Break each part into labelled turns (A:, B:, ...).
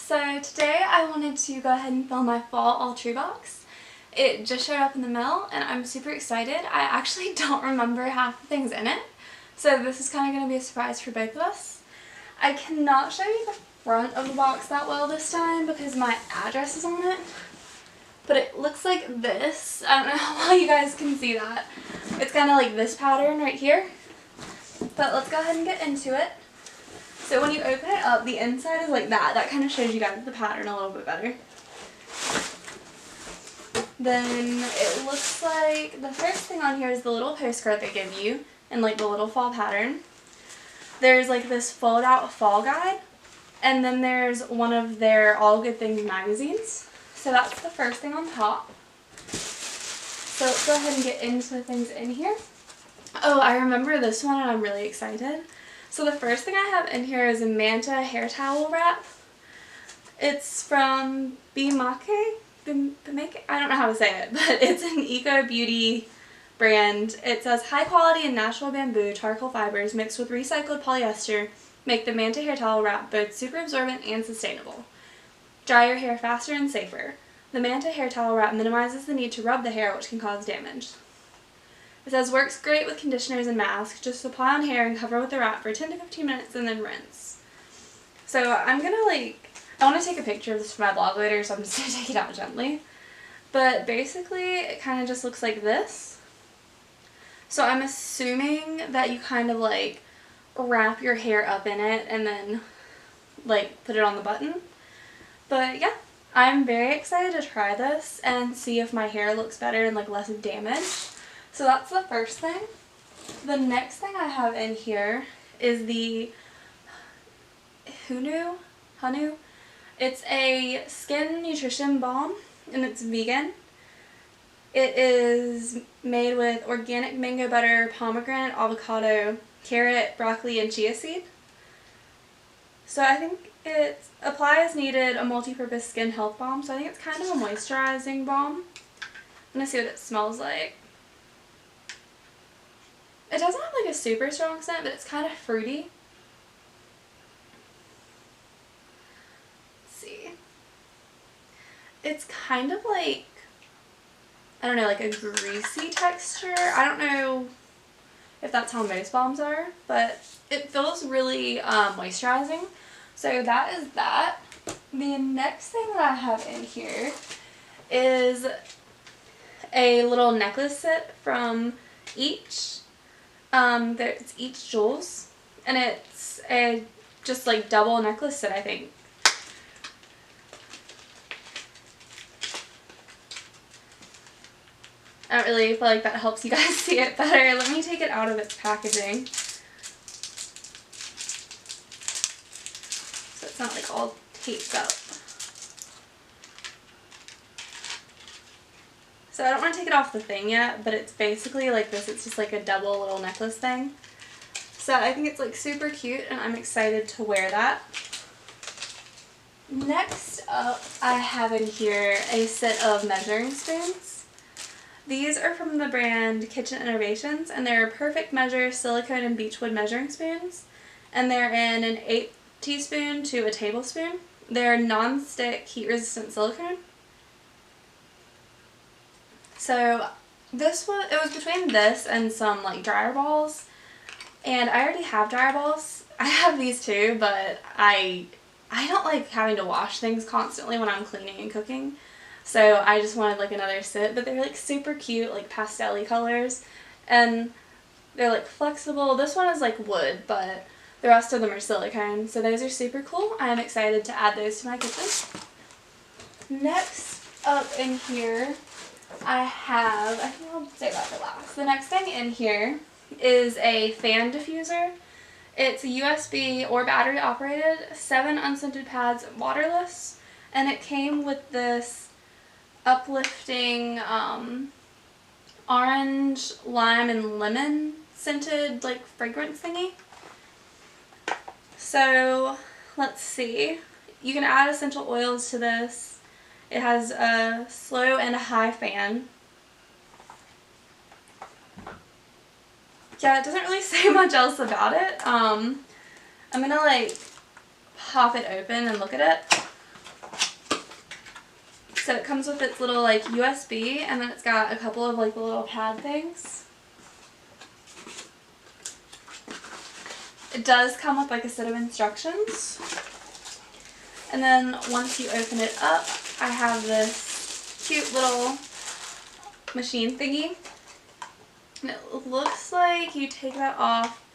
A: So today I wanted to go ahead and film my fall Alltrue box. It just showed up in the mail and I'm super excited. I actually don't remember half the things in it, so this is kind of going to be a surprise for both of us. I cannot show you the front of the box that well this time because my address is on it, but it looks like this. I don't know how well you guys can see that. It's kind of like this pattern right here, but let's go ahead and get into it. So when you open it up, the inside is like that. That kind of shows you guys the pattern a little bit better. Then it looks like the first thing on here is the little postcard they give you and like the little fall pattern. There's like this fold out fall guide, and then there's one of their All Good Things magazines. So that's the first thing on top. So let's go ahead and get into the things in here. Oh, I remember this one and I'm really excited. So the first thing I have in here is a Manta hair towel wrap. It's from Bimake? I don't know how to say it, but it's an eco beauty brand. It says high quality and natural bamboo charcoal fibers mixed with recycled polyester make the Manta hair towel wrap both super absorbent and sustainable. Dry your hair faster and safer. The Manta hair towel wrap minimizes the need to rub the hair, which can cause damage. It says works great with conditioners and masks. Just apply on hair and cover with the wrap for 10 to 15 minutes and then rinse. So I'm gonna I want to take a picture of this for my blog later, so I'm just gonna take it out gently. But basically it kind of just looks like this. So I'm assuming that you kind of like wrap your hair up in it and then like put it on the button. But yeah, I'm very excited to try this and see if my hair looks better and like less damaged. So that's the first thing. The next thing I have in here is the Hunu Honu. It's a skin nutrition balm and it's vegan. It is made with organic mango butter, pomegranate, avocado, carrot, broccoli, and chia seed. So I think it's apply as needed, a multi-purpose skin health balm. So I think it's kind of a moisturizing balm. I'm going to see what it smells like. It doesn't have like a super strong scent, but it's kind of fruity. Let's see. It's kind of like, I don't know, like a greasy texture. I don't know if that's how most balms are, but it feels really moisturizing. So that is that. The next thing that I have in here is a little necklace set from Each. It's Each Jewels, and it's a just like double necklace set, I think. I don't really feel like that helps you guys see it better. Let me take it out of its packaging so it's not like all taped up. So I don't want to take it off the thing yet, but it's basically like this. It's just like a double little necklace thing. So I think it's like super cute and I'm excited to wear that. Next up, I have in here a set of measuring spoons. These are from the brand Kitchen Innovations and they're perfect measure silicone and beechwood measuring spoons. And they're in an 1/8 teaspoon to a tablespoon. They're non-stick heat resistant silicone. So it was between this and some like dryer balls, and I already have dryer balls. I have these too, but I don't like having to wash things constantly when I'm cleaning and cooking, so I just wanted like another set. But they're like super cute, like pastel-y colors, and they're like flexible. This one is like wood, but the rest of them are silicone, so those are super cool. I am excited to add those to my kitchen. Next up in here I think I'll save that for last. The next thing in here is a fan diffuser. It's a USB or battery operated, 7 unscented pads, waterless, and it came with this uplifting orange, lime, and lemon scented like fragrance thingy. So let's see. You can add essential oils to this. It has a slow and a high fan. Yeah, it doesn't really say much else about it. I'm gonna like pop it open and look at it. So it comes with its little like USB, and then it's got a couple of like little pad things. It does come with like a set of instructions. And then once you open it up, I have this cute little machine thingy. And it looks like you take that off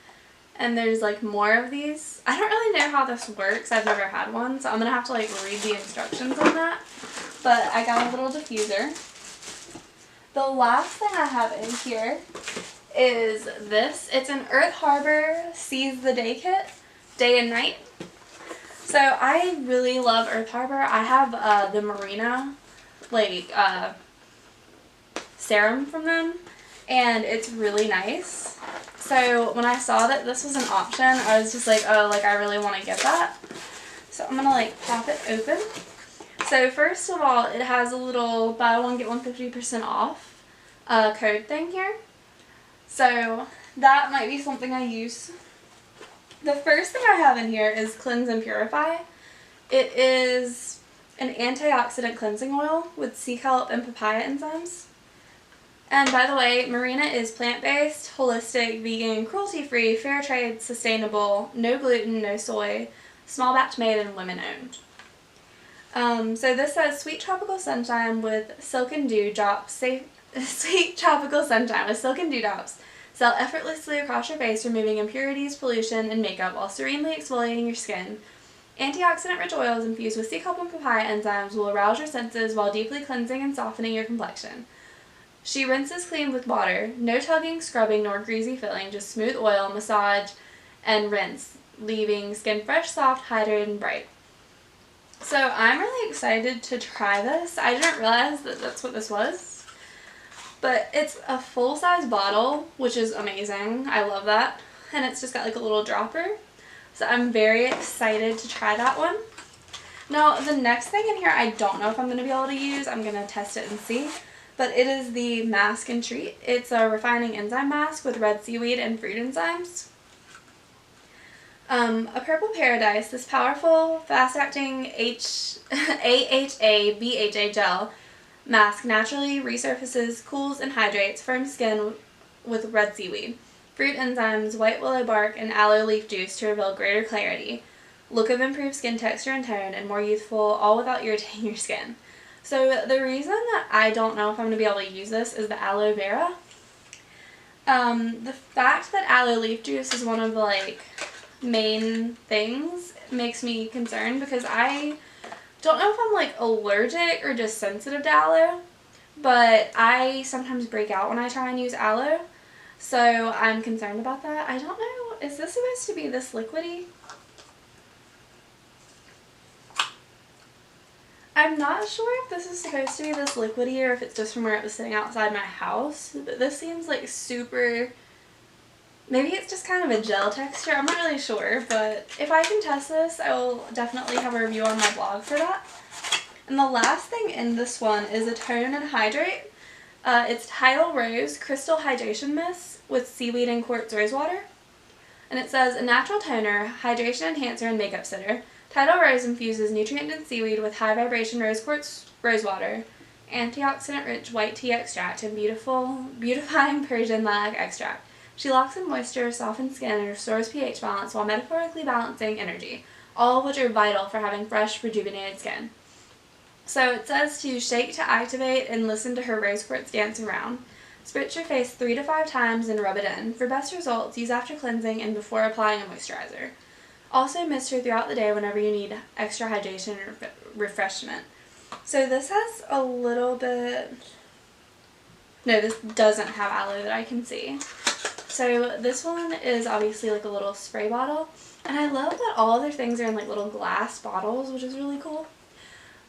A: and there's like more of these. I don't really know how this works. I've never had one, so I'm going to have to like read the instructions on that. But I got a little diffuser. The last thing I have in here is this. It's an Earth Harbor Seize the Day kit, day and night. So I really love Earth Harbor. I have the Marina like serum from them, and it's really nice. So when I saw that this was an option, I was just like, oh, like I really want to get that. So I'm gonna like pop it open. So first of all, it has a little buy one get one 50% off code thing here. So that might be something I use. The first thing I have in here is Cleanse and Purify. It is an antioxidant cleansing oil with sea kelp and papaya enzymes. And by the way, Marina is plant-based, holistic, vegan, cruelty-free, fair trade, sustainable, no gluten, no soy, small batch made, and women-owned. So this says Sweet Tropical Sunshine with Silk and Dew Drops. Sweet Tropical Sunshine with Silk and Dew Drops. Sell effortlessly across your face, removing impurities, pollution, and makeup while serenely exfoliating your skin. Antioxidant-rich oils infused with sea kelp and papaya enzymes will arouse your senses while deeply cleansing and softening your complexion. She rinses clean with water. No tugging, scrubbing, nor greasy filling, just smooth oil, massage, and rinse, leaving skin fresh, soft, hydrated, and bright. So I'm really excited to try this. I didn't realize that that's what this was. But it's a full-size bottle, which is amazing. I love that. And it's just got like a little dropper. So I'm very excited to try that one. Now, the next thing in here, I don't know if I'm going to be able to use. I'm going to test it and see. But it is the Mask and Treat. It's a refining enzyme mask with red seaweed and fruit enzymes. A Purple Paradise, this powerful, fast-acting AHA BHA gel mask naturally resurfaces, cools, and hydrates firm skin with red seaweed, fruit enzymes, white willow bark, and aloe leaf juice to reveal greater clarity, look of improved skin texture and tone, and more youthful, all without irritating your skin. So the reason that I don't know if I'm going to be able to use this is the aloe vera. The fact that aloe leaf juice is one of the like main things makes me concerned because I don't know if I'm like allergic or just sensitive to aloe, but I sometimes break out when I try and use aloe, so I'm concerned about that. I don't know, is this supposed to be this liquidy? I'm not sure if this is supposed to be this liquidy or if it's just from where it was sitting outside my house, but this seems like super, maybe it's just kind of a gel texture, I'm not really sure, but if I can test this, I will definitely have a review on my blog for that. And the last thing in this one is a Tone and Hydrate. It's Tidal Rose Crystal Hydration Mist with seaweed and quartz rose water. And it says, a natural toner, hydration enhancer, and makeup sitter. Tidal Rose infuses nutrient-dense seaweed with high-vibration rose quartz rose water, antioxidant-rich white tea extract, and beautifying Persian lilac extract. She locks in moisture, softens skin, and restores pH balance while metaphorically balancing energy, all of which are vital for having fresh, rejuvenated skin. So it says to shake to activate and listen to her rose quartz dance around. Spritz your face 3 to 5 times and rub it in. For best results, use after cleansing and before applying a moisturizer. Also mist her throughout the day whenever you need extra hydration or refreshment. So this has a little bit, no, this doesn't have aloe that I can see. So this one is obviously like a little spray bottle, and I love that all their things are in like little glass bottles, which is really cool.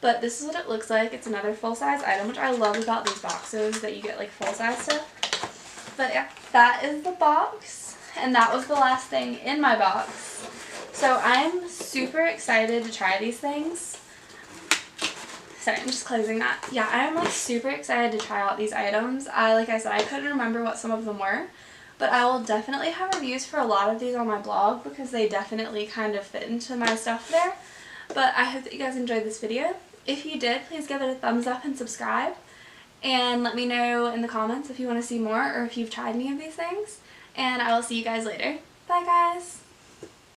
A: But this is what it looks like. It's another full-size item, which I love about these boxes, that you get like full-size stuff. But yeah, that is the box, and that was the last thing in my box. So I'm super excited to try these things. Sorry, I'm just closing that. Yeah, I'm like super excited to try out these items. Like I said, I couldn't remember what some of them were, but I will definitely have reviews for a lot of these on my blog because they definitely kind of fit into my stuff there. But I hope that you guys enjoyed this video. If you did, please give it a thumbs up and subscribe. And let me know in the comments if you want to see more or if you've tried any of these things. And I will see you guys later. Bye guys!